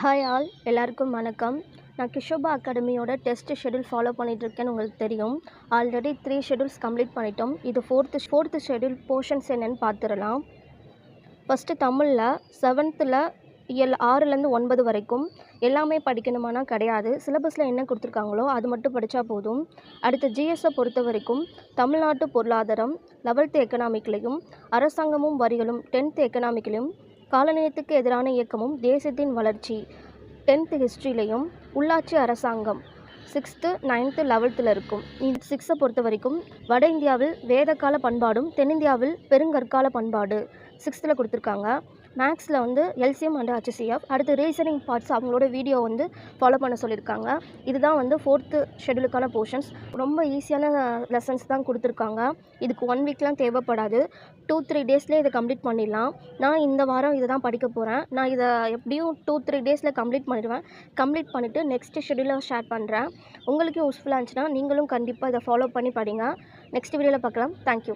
Hi all, எல்லாருக்கும் வணக்கம். நான் கிஷோபா அகாடமியோட டெஸ்ட் ஷெடியூல் ஃபாலோ பண்ணிகிட்ருக்கேன்னு உங்களுக்கு தெரியும். ஆல்ரெடி 3 ஷெடியூல்ஸ் கம்ப்ளீட் பண்ணிட்டோம். இது ஃபோர்த்து ஷெடியூல் போர்ஷன்ஸ் என்னென்னு பார்த்துடலாம். ஃபஸ்ட்டு தமிழில் 7th இயல் 6லேருந்து 9 வரைக்கும் எல்லாமே படிக்கணுமானா கிடையாது. சிலபஸில் என்ன கொடுத்துருக்காங்களோ அது மட்டும் படித்தா போதும். அடுத்து ஜிஎஸ்ஸை பொறுத்த வரைக்கும் தமிழ்நாட்டு பொருளாதாரம் 11th எக்கனாமிக்லேயும், அரசாங்கமும் வரிகளும் 10th எக்கனாமிக்லேயும், காலநிலையத்துக்கு எதிரான இயக்கமும் தேசத்தின் வளர்ச்சி 10th ஹிஸ்ட்ரிலையும், உள்ளாட்சி அரசாங்கம் 6th 9th 11th இருக்கும். 6 பொறுத்த வரைக்கும் வட இந்தியாவில் வேதகால பண்பாடும் தென்னிந்தியாவில் பெருங்கற்கால பண்பாடு 6th கொடுத்துருக்காங்க. மேக்ஸில் எல்சிஎம் அண்ட் ஹச்சிஎஃப். அடுத்து ரீசனிங் பார்ட்ஸ் அவங்களோட வீடியோ ஃபாலோ பண்ண சொல்லியிருக்காங்க. இதுதான் 4th ஷெடியூலுக்கான போர்ஷன்ஸ். ரொம்ப ஈஸியான லெசன்ஸ் தான் கொடுத்துருக்காங்க. இதுக்கு 1 வீக்லாம் தேவைப்படாது. 2-3 டேஸ்லேயே இதை கம்ப்ளீட் பண்ணிடலாம். நான் இந்த வாரம் இதை தான் படிக்க போகிறேன். நான் இதை எப்படியும் 2-3 டேஸில் கம்ப்ளீட் பண்ணிடுவேன். கம்ப்ளீட் பண்ணிவிட்டு நெக்ஸ்ட் ஷெடியூலை ஷேர் பண்ணுறேன். உங்களுக்கு யூஸ்ஃபுல்லாக இருந்துச்சுன்னா நீங்களும் கண்டிப்பாக இதை ஃபாலோ பண்ணி படிங்க. நெக்ஸ்ட் வீடியோவில் பார்க்கலாம். தேங்க்யூ.